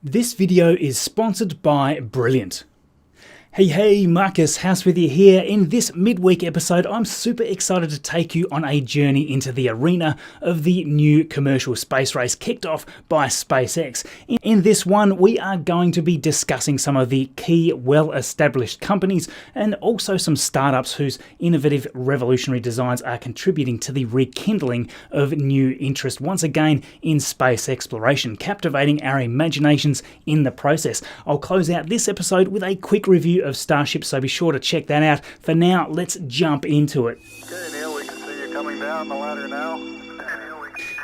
This video is sponsored by Brilliant. Hey, Marcus House with you here. In this midweek episode, I'm super excited to take you on a journey into the arena of the new commercial space race kicked off by SpaceX. In this one, we are going to be discussing some of the key well-established companies and also some startups whose innovative revolutionary designs are contributing to the rekindling of new interest once again in space exploration, captivating our imaginations in the process. I'll close out this episode with a quick review of Starship, so be sure to check that out. For now, let's jump into it. Okay, Neil, we can see you coming down the ladder now.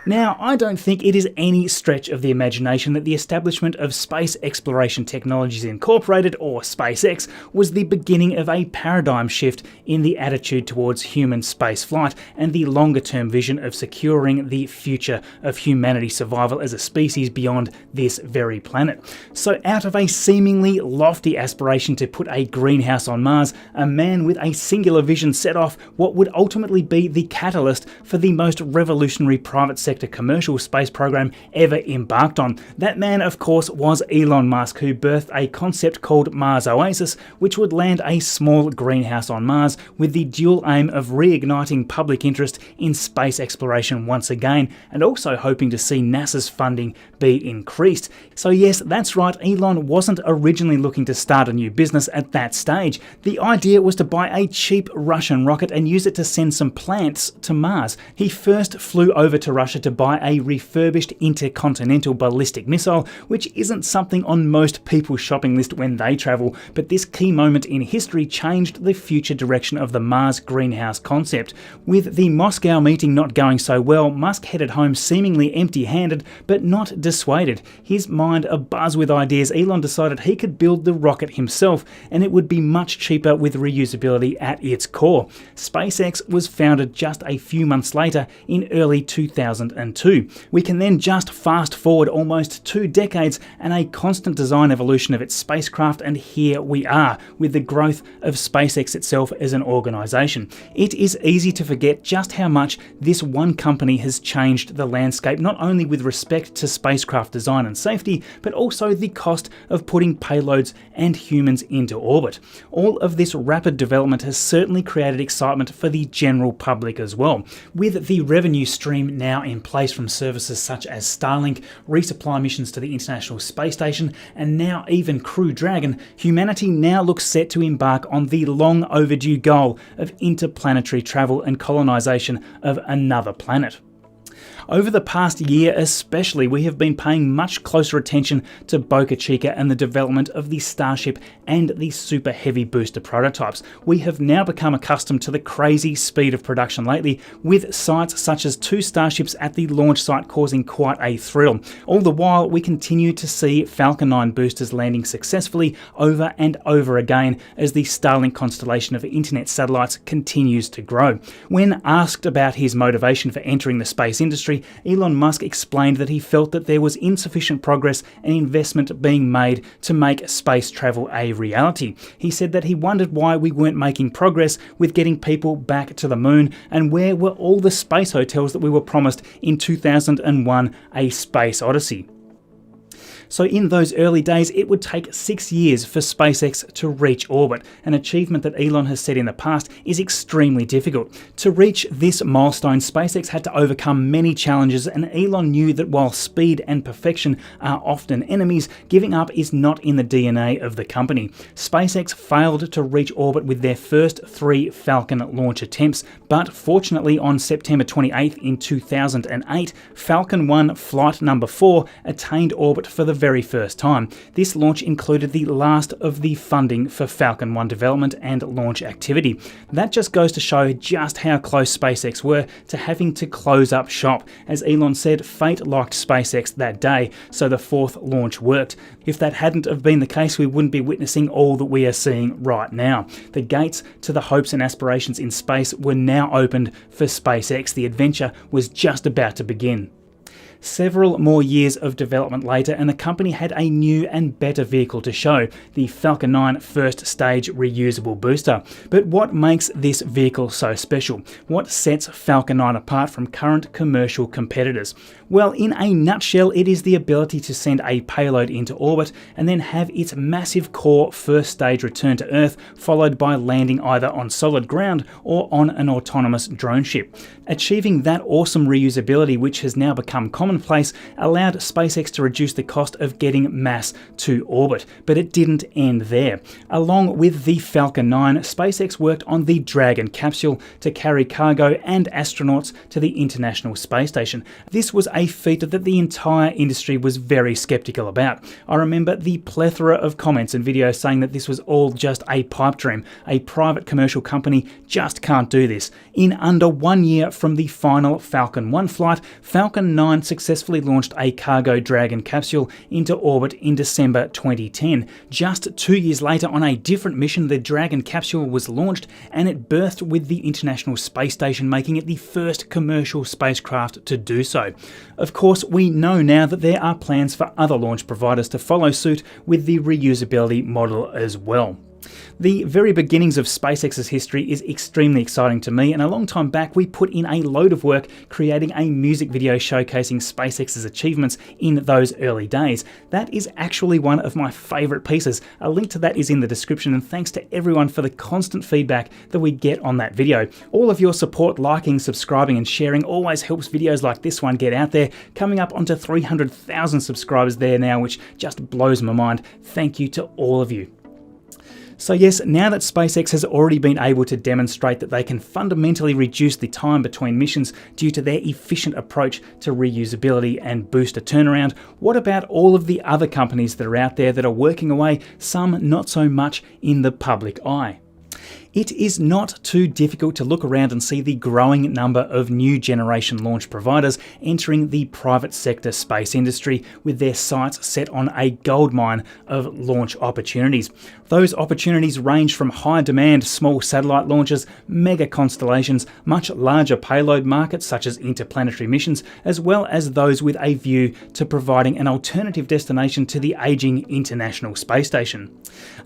Now, I don't think it is any stretch of the imagination that the establishment of Space Exploration Technologies Incorporated, or SpaceX, was the beginning of a paradigm shift in the attitude towards human spaceflight and the longer-term vision of securing the future of humanity's survival as a species beyond this very planet. So out of a seemingly lofty aspiration to put a greenhouse on Mars, a man with a singular vision set off what would ultimately be the catalyst for the most revolutionary private sector commercial space program ever embarked on. That man, of course, was Elon Musk, who birthed a concept called Mars Oasis, which would land a small greenhouse on Mars with the dual aim of reigniting public interest in space exploration once again, and also hoping to see NASA's funding be increased. So yes, that's right, Elon wasn't originally looking to start a new business at that stage. The idea was to buy a cheap Russian rocket and use it to send some plants to Mars. He first flew over to Russia to buy a refurbished intercontinental ballistic missile, which isn't something on most people's shopping list when they travel, but this key moment in history changed the future direction of the Mars greenhouse concept. With the Moscow meeting not going so well, Musk headed home seemingly empty-handed, but not dissuaded. His mind abuzz with ideas, Elon decided he could build the rocket himself, and it would be much cheaper with reusability at its core. SpaceX was founded just a few months later in early 2002. We can then just fast forward almost 2 decades and a constant design evolution of its spacecraft, and here we are with the growth of SpaceX itself as an organization. It is easy to forget just how much this one company has changed the landscape, not only with respect to spacecraft design and safety, but also the cost of putting payloads and humans into orbit. All of this rapid development has certainly created excitement for the general public as well. With the revenue stream now in place from services such as Starlink, resupply missions to the International Space Station, and now even Crew Dragon, humanity now looks set to embark on the long overdue goal of interplanetary travel and colonization of another planet. Over the past year especially, we have been paying much closer attention to Boca Chica and the development of the Starship and the Super Heavy booster prototypes. We have now become accustomed to the crazy speed of production lately, with sites such as 2 Starships at the launch site causing quite a thrill. All the while, we continue to see Falcon 9 boosters landing successfully over and over again as the Starlink constellation of internet satellites continues to grow. When asked about his motivation for entering the space industry, Elon Musk explained that he felt that there was insufficient progress and investment being made to make space travel a reality. He said that he wondered why we weren't making progress with getting people back to the moon, and where were all the space hotels that we were promised in 2001: A Space Odyssey. So in those early days, it would take 6 years for SpaceX to reach orbit. An achievement that Elon has said in the past is extremely difficult. To reach this milestone, SpaceX had to overcome many challenges, and Elon knew that while speed and perfection are often enemies, giving up is not in the DNA of the company. SpaceX failed to reach orbit with their first 3 Falcon launch attempts, but fortunately on September 28th in 2008, Falcon 1 flight number 4 attained orbit for the very first time. This launch included the last of the funding for Falcon 1 development and launch activity. That just goes to show just how close SpaceX were to having to close up shop. As Elon said, fate liked SpaceX that day, so the 4th launch worked. If that hadn't have been the case, we wouldn't be witnessing all that we are seeing right now. The gates to the hopes and aspirations in space were now opened for SpaceX. The adventure was just about to begin. Several more years of development later, and the company had a new and better vehicle to show, the Falcon 9 first stage reusable booster. But what makes this vehicle so special? What sets Falcon 9 apart from current commercial competitors? Well, in a nutshell, it is the ability to send a payload into orbit and then have its massive core first stage return to Earth, followed by landing either on solid ground or on an autonomous drone ship. Achieving that awesome reusability, which has now become commonplace, allowed SpaceX to reduce the cost of getting mass to orbit. But it didn't end there. Along with the Falcon 9, SpaceX worked on the Dragon capsule to carry cargo and astronauts to the International Space Station. This was a feat that the entire industry was very skeptical about. I remember the plethora of comments and videos saying that this was all just a pipe dream. A private commercial company just can't do this. In under 1 year from the final Falcon 1 flight, Falcon 9 successfully launched a cargo Dragon capsule into orbit in December 2010. Just 2 years later, on a different mission, the Dragon capsule was launched and it berthed with the International Space Station, making it the first commercial spacecraft to do so. Of course, we know now that there are plans for other launch providers to follow suit with the reusability model as well. The very beginnings of SpaceX's history is extremely exciting to me, and a long time back we put in a load of work creating a music video showcasing SpaceX's achievements in those early days. That is actually one of my favourite pieces. A link to that is in the description, and thanks to everyone for the constant feedback that we get on that video. All of your support, liking, subscribing and sharing always helps videos like this one get out there, coming up onto 300,000 subscribers there now, which just blows my mind. Thank you to all of you. So yes, now that SpaceX has already been able to demonstrate that they can fundamentally reduce the time between missions due to their efficient approach to reusability and booster turnaround, what about all of the other companies that are out there that are working away, some not so much in the public eye? It is not too difficult to look around and see the growing number of new generation launch providers entering the private sector space industry with their sights set on a goldmine of launch opportunities. Those opportunities range from high demand small satellite launches, mega constellations, much larger payload markets such as interplanetary missions, as well as those with a view to providing an alternative destination to the aging International Space Station.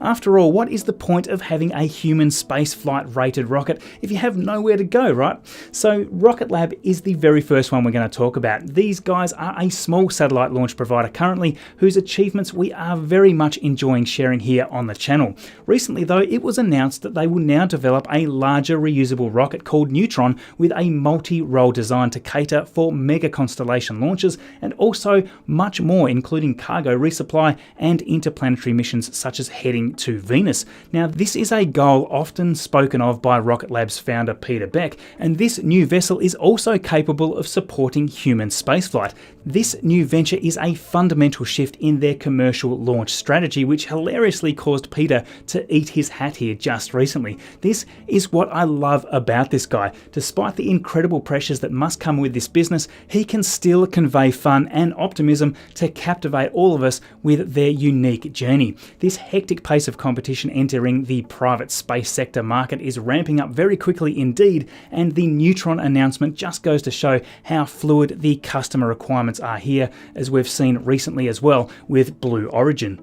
After all, what is the point of having a human spaceflight rated rocket if you have nowhere to go, right? So Rocket Lab is the very first one we're going to talk about. These guys are a small satellite launch provider currently, whose achievements we are very much enjoying sharing here on the channel. Recently though, it was announced that they will now develop a larger reusable rocket called Neutron with a multi-role design to cater for mega constellation launches and also much more, including cargo resupply and interplanetary missions such as heading to Venus. Now this is a goal often spoken of by Rocket Lab's founder Peter Beck, and this new vessel is also capable of supporting human spaceflight. This new venture is a fundamental shift in their commercial launch strategy, which hilariously caused Peter to eat his hat here just recently. This is what I love about this guy. Despite the incredible pressures that must come with this business, he can still convey fun and optimism to captivate all of us with their unique journey. This hectic pace of competition entering the private space sector market is ramping up very quickly indeed, and the Neutron announcement just goes to show how fluid the customer requirements are here, as we've seen recently as well with Blue Origin.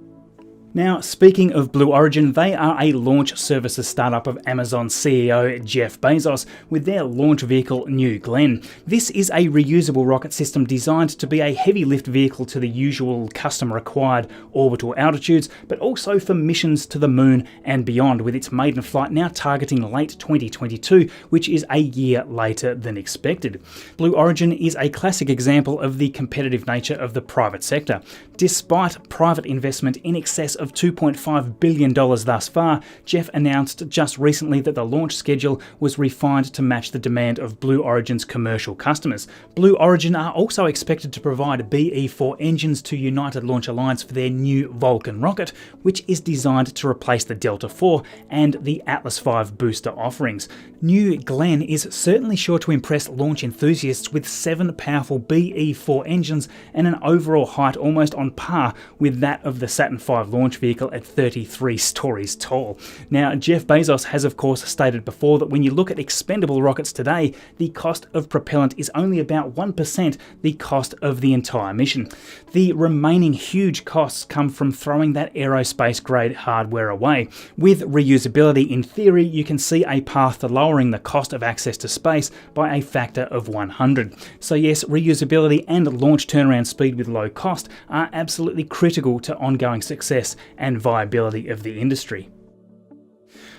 Now, speaking of Blue Origin, they are a launch services startup of Amazon CEO Jeff Bezos with their launch vehicle New Glenn. This is a reusable rocket system designed to be a heavy lift vehicle to the usual customer required orbital altitudes, but also for missions to the moon and beyond, with its maiden flight now targeting late 2022, which is a year later than expected. Blue Origin is a classic example of the competitive nature of the private sector. Despite private investment in excess of $2.5 billion thus far, Jeff announced just recently that the launch schedule was refined to match the demand of Blue Origin's commercial customers. Blue Origin are also expected to provide BE-4 engines to United Launch Alliance for their new Vulcan rocket, which is designed to replace the Delta IV and the Atlas V booster offerings. New Glenn is certainly sure to impress launch enthusiasts with 7 powerful BE-4 engines and an overall height almost on par with that of the Saturn V launch launch vehicle at 33 stories tall. Now, Jeff Bezos has of course stated before that when you look at expendable rockets today, the cost of propellant is only about 1% the cost of the entire mission. The remaining huge costs come from throwing that aerospace-grade hardware away. With reusability, in theory, you can see a path to lowering the cost of access to space by a factor of 100. So yes, reusability and launch turnaround speed with low cost are absolutely critical to ongoing success and viability of the industry.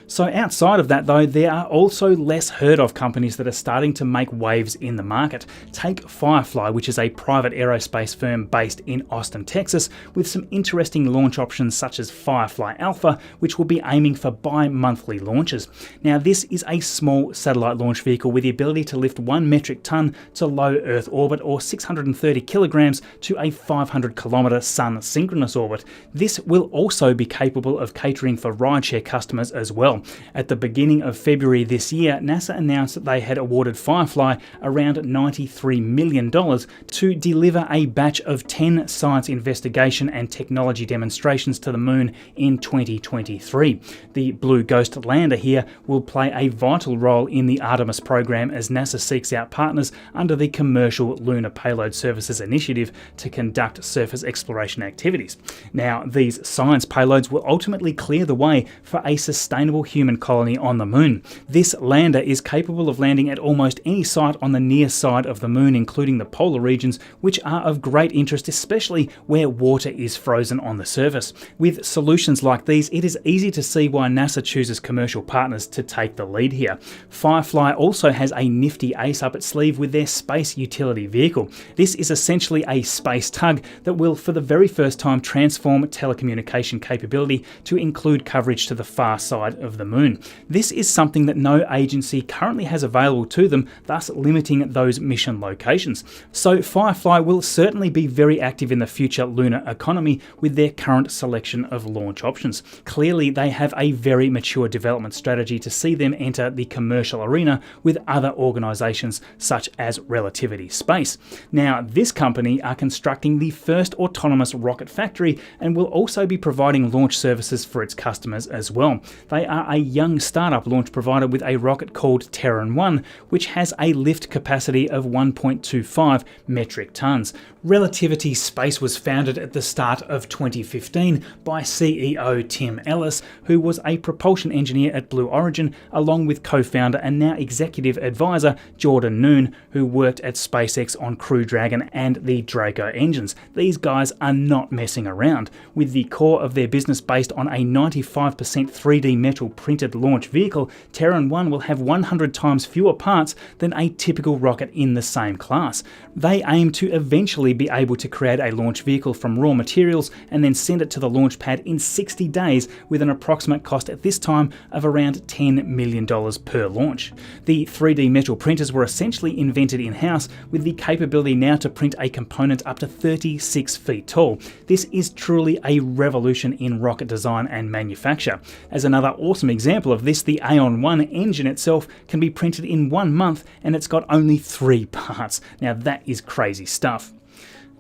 So outside of that though, there are also less heard of companies that are starting to make waves in the market. Take Firefly, which is a private aerospace firm based in Austin, Texas, with some interesting launch options such as Firefly Alpha, which will be aiming for bi-monthly launches. Now this is a small satellite launch vehicle with the ability to lift 1 metric ton to low Earth orbit or 630 kilograms to a 500 kilometer sun synchronous orbit. This will also be capable of catering for rideshare customers as well. At the beginning of February this year, NASA announced that they had awarded Firefly around $93 million to deliver a batch of 10 science investigation and technology demonstrations to the moon in 2023. The Blue Ghost lander here will play a vital role in the Artemis program as NASA seeks out partners under the Commercial Lunar Payload Services Initiative to conduct surface exploration activities. Now, these science payloads will ultimately clear the way for a sustainable human colony on the moon. This lander is capable of landing at almost any site on the near side of the moon, including the polar regions, which are of great interest, especially where water is frozen on the surface. With solutions like these, it is easy to see why NASA chooses commercial partners to take the lead here. Firefly also has a nifty ace up its sleeve with their space utility vehicle. This is essentially a space tug that will, for the very first time, transform telecommunication capability to include coverage to the far side of the moon. This is something that no agency currently has available to them, thus limiting those mission locations. So Firefly will certainly be very active in the future lunar economy with their current selection of launch options. Clearly, they have a very mature development strategy to see them enter the commercial arena with other organizations such as Relativity Space. Now, this company are constructing the first autonomous rocket factory and will also be providing launch services for its customers as well. They are a young startup launch provider with a rocket called Terran 1, which has a lift capacity of 1.25 metric tons. Relativity Space was founded at the start of 2015 by CEO Tim Ellis, who was a propulsion engineer at Blue Origin, along with co-founder and now executive advisor Jordan Noon, who worked at SpaceX on Crew Dragon and the Draco engines. These guys are not messing around, with the core of their business based on a 95% 3D metal printed launch vehicle. Terran 1 will have 100 times fewer parts than a typical rocket in the same class. They aim to eventually be able to create a launch vehicle from raw materials and then send it to the launch pad in 60 days with an approximate cost at this time of around $10 million per launch. The 3D metal printers were essentially invented in-house with the capability now to print a component up to 36 feet tall. This is truly a revolution in rocket design and manufacture. As another awesome example of this, the Aeon 1 engine itself can be printed in 1 month and it's got only 3 parts. Now that is crazy stuff.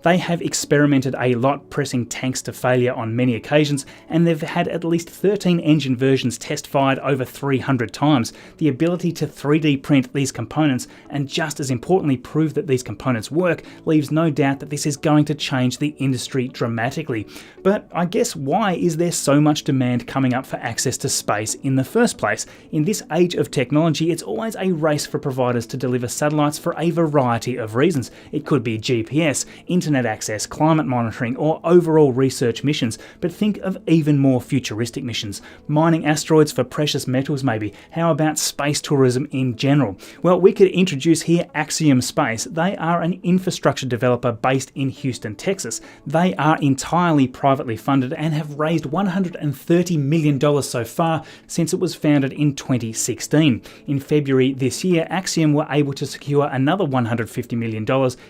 They have experimented a lot, pressing tanks to failure on many occasions, and they've had at least 13 engine versions test-fired over 300 times. The ability to 3D print these components, and just as importantly prove that these components work, leaves no doubt that this is going to change the industry dramatically. But I guess why is there so much demand coming up for access to space in the first place? In this age of technology, it's always a race for providers to deliver satellites for a variety of reasons. It could be GPS, internet access, climate monitoring, or overall research missions, but think of even more futuristic missions. Mining asteroids for precious metals maybe. How about space tourism in general? Well, we could introduce here Axiom Space. They are an infrastructure developer based in Houston, Texas. They are entirely privately funded and have raised $130 million so far since it was founded in 2016. In February this year, Axiom were able to secure another $150 million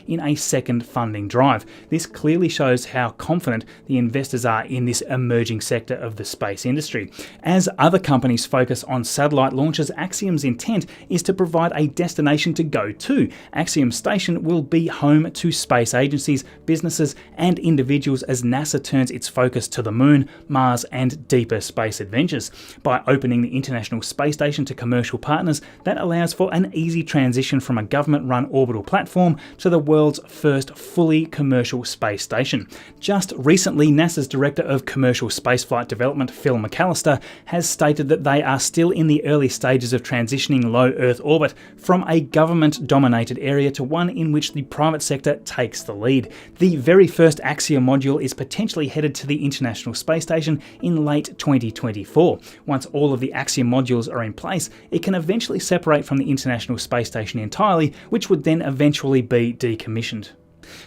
in a second funding drive. 2025. This clearly shows how confident the investors are in this emerging sector of the space industry. As other companies focus on satellite launches, Axiom's intent is to provide a destination to go to. Axiom Station will be home to space agencies, businesses, and individuals as NASA turns its focus to the Moon, Mars, and deeper space adventures. By opening the International Space Station to commercial partners, that allows for an easy transition from a government-run orbital platform to the world's first fully commercial space station. Just recently, NASA's Director of Commercial Spaceflight Development, Phil McAllister, has stated that they are still in the early stages of transitioning low Earth orbit from a government-dominated area to one in which the private sector takes the lead. The very first Axiom module is potentially headed to the International Space Station in late 2024. Once all of the Axiom modules are in place, it can eventually separate from the International Space Station entirely, which would then eventually be decommissioned.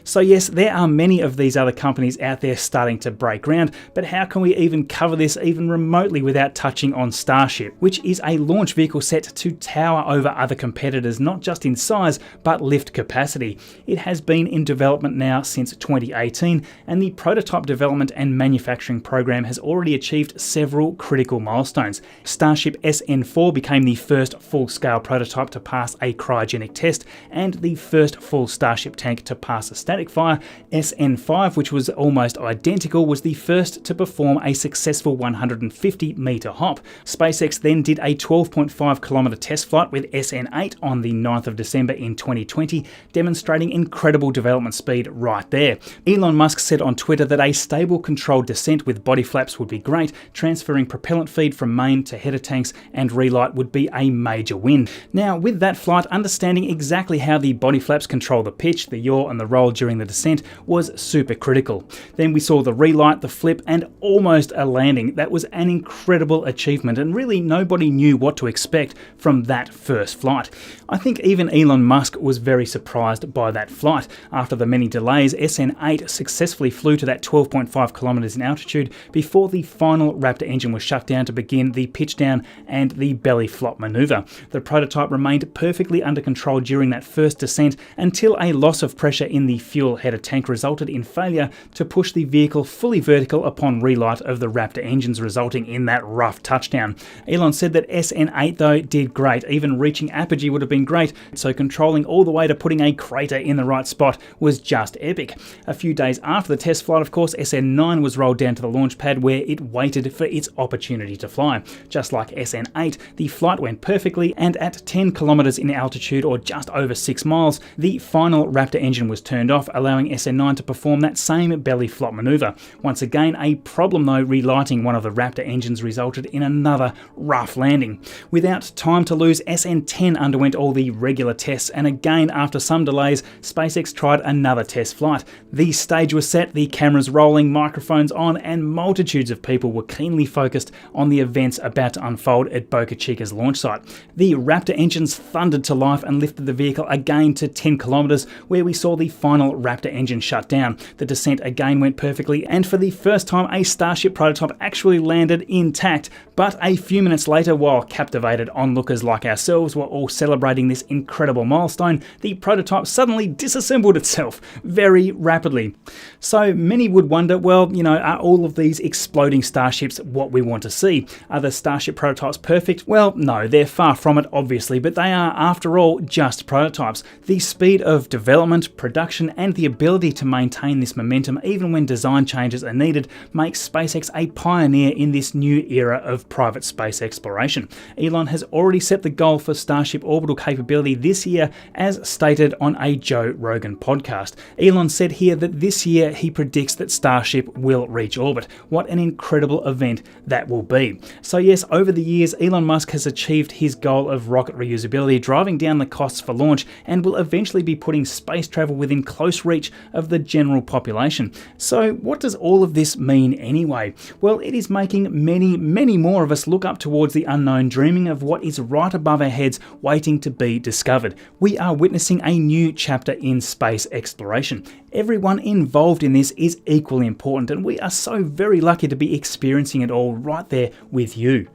So yes, there are many of these other companies out there starting to break ground, but how can we even cover this even remotely without touching on Starship, which is a launch vehicle set to tower over other competitors, not just in size, but lift capacity. It has been in development now since 2018, and the prototype development and manufacturing program has already achieved several critical milestones. Starship SN4 became the first full-scale prototype to pass a cryogenic test, and the first full Starship tank to pass a static fire. SN5, which was almost identical, was the first to perform a successful 150-metre hop. SpaceX then did a 12.5-kilometre test flight with SN8 on the 9th of December in 2020, demonstrating incredible development speed right there. Elon Musk said on Twitter that a stable controlled descent with body flaps would be great, transferring propellant feed from main to header tanks and relight would be a major win. Now, with that flight, understanding exactly how the body flaps control the pitch, the yaw and the roll during the descent was super critical. Then we saw the relight, the flip, and almost a landing. That was an incredible achievement, and really nobody knew what to expect from that first flight. I think even Elon Musk was very surprised by that flight. After the many delays, SN8 successfully flew to that 12.5 kilometers in altitude before the final Raptor engine was shut down to begin the pitch down and the belly flop maneuver. The prototype remained perfectly under control during that first descent until a loss of pressure in the fuel header tank resulted in failure to push the vehicle fully vertical upon relight of the Raptor engines, resulting in that rough touchdown. Elon said that SN8 though did great, even reaching apogee would have been great, so controlling all the way to putting a crater in the right spot was just epic. A few days after the test flight, of course, SN9 was rolled down to the launch pad where it waited for its opportunity to fly. Just like SN8, the flight went perfectly, and at 10 kilometers in altitude, or just over 6 miles, the final Raptor engine was turned off, allowing SN9 to perform that same belly flop maneuver. Once again, a problem though relighting one of the Raptor engines resulted in another rough landing. Without time to lose, SN10 underwent all the regular tests, and again after some delays, SpaceX tried another test flight. The stage was set, the cameras rolling, microphones on, and multitudes of people were keenly focused on the events about to unfold at Boca Chica's launch site. The Raptor engines thundered to life and lifted the vehicle again to 10 kilometers, where we saw the final Raptor engine shut down. The descent again went perfectly, and for the first time a Starship prototype actually landed intact. But a few minutes later, while captivated onlookers like ourselves were all celebrating this incredible milestone, the prototype suddenly disassembled itself very rapidly. So many would wonder, well, are all of these exploding Starships what we want to see? Are the Starship prototypes perfect? Well, no, they're far from it, obviously, but they are, after all, just prototypes. The speed of development, production, and the ability to maintain this momentum even when design changes are needed makes SpaceX a pioneer in this new era of private space exploration. Elon has already set the goal for Starship orbital capability this year, as stated on a Joe Rogan podcast. Elon said here that this year he predicts that Starship will reach orbit. What an incredible event that will be. So yes, over the years, Elon Musk has achieved his goal of rocket reusability, driving down the costs for launch, and will eventually be putting space travel within close reach of the general population. So what does all of this mean anyway? Well, it is making many more of us look up towards the unknown, dreaming of what is right above our heads, waiting to be discovered. We are witnessing a new chapter in space exploration. Everyone involved in this is equally important, and we are so very lucky to be experiencing it all right there with you.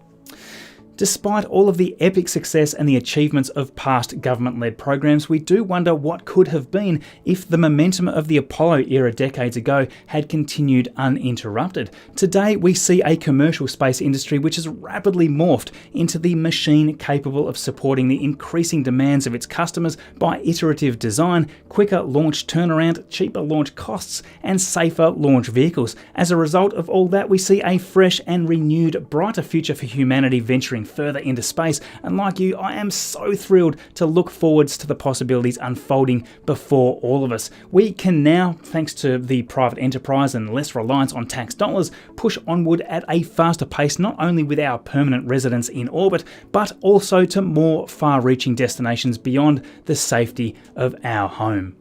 Despite all of the epic success and the achievements of past government-led programs, we do wonder what could have been if the momentum of the Apollo era decades ago had continued uninterrupted. Today, we see a commercial space industry which has rapidly morphed into the machine capable of supporting the increasing demands of its customers by iterative design, quicker launch turnaround, cheaper launch costs, and safer launch vehicles. As a result of all that, we see a fresh and renewed, brighter future for humanity venturing further into space, and like you, I am so thrilled to look forwards to the possibilities unfolding before all of us. We can now, thanks to the private enterprise and less reliance on tax dollars, push onward at a faster pace, not only with our permanent residence in orbit, but also to more far-reaching destinations beyond the safety of our home.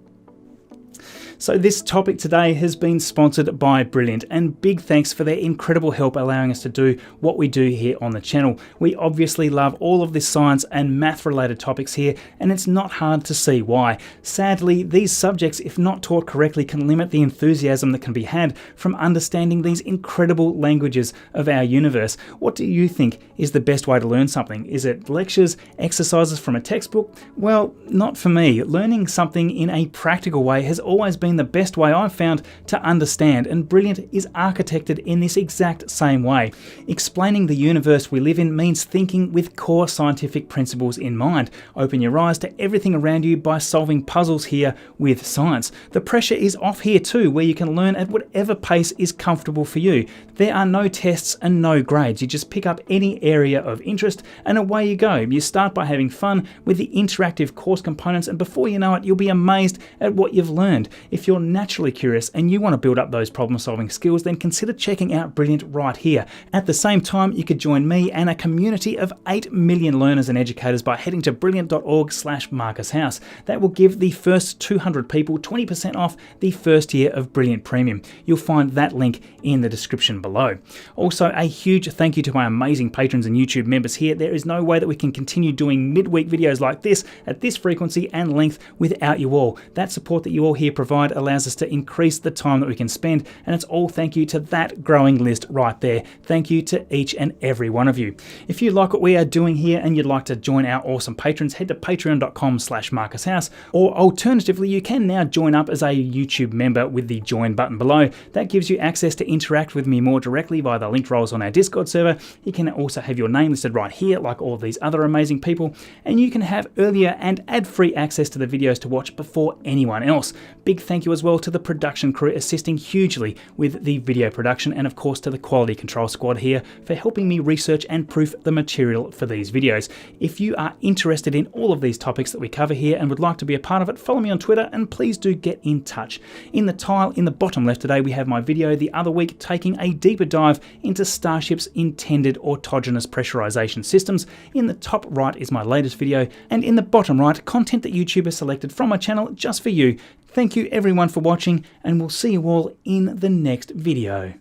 So this topic today has been sponsored by Brilliant, and big thanks for their incredible help allowing us to do what we do here on the channel. We obviously love all of this science and math related topics here, and it's not hard to see why. Sadly, these subjects, if not taught correctly, can limit the enthusiasm that can be had from understanding these incredible languages of our universe. What do you think is the best way to learn something? Is it lectures, exercises from a textbook? Well, not for me. Learning something in a practical way has always been the best way I've found to understand, and Brilliant is architected in this exact same way. Explaining the universe we live in means thinking with core scientific principles in mind. Open your eyes to everything around you by solving puzzles here with science. The pressure is off here too, where you can learn at whatever pace is comfortable for you. There are no tests and no grades. You just pick up any area of interest and away you go. You start by having fun with the interactive course components, and before you know it, you'll be amazed at what you've learned. If you're naturally curious and you want to build up those problem-solving skills, then consider checking out Brilliant right here. At the same time, you could join me and a community of 8 million learners and educators by heading to brilliant.org/MarcusHouse. That will give the first 200 people 20% off the first year of Brilliant Premium. You'll find that link in the description below. Also, a huge thank you to my amazing patrons and YouTube members here. There is no way that we can continue doing midweek videos like this at this frequency and length without you all. That support that you all here provide allows us to increase the time that we can spend, and it's all thank you to that growing list right there. Thank you to each and every one of you. If you like what we are doing here and you'd like to join our awesome patrons, head to patreon.com/MarcusHouse, or alternatively, you can now join up as a YouTube member with the join button below. That gives you access to interact with me more directly via the linked roles on our Discord server. You can also have your name listed right here, like all of these other amazing people, and you can have earlier and ad-free access to the videos to watch before anyone else. Big thank you as well to the production crew assisting hugely with the video production, and of course to the quality control squad here for helping me research and proof the material for these videos. If you are interested in all of these topics that we cover here and would like to be a part of it, follow me on Twitter and please do get in touch. In the tile in the bottom left today, we have my video the other week taking a deeper dive into Starship's intended autogenous pressurization systems. In the top right is my latest video, and in the bottom right, content that YouTube has selected from my channel just for you. Thank you everyone for watching, and we'll see you all in the next video.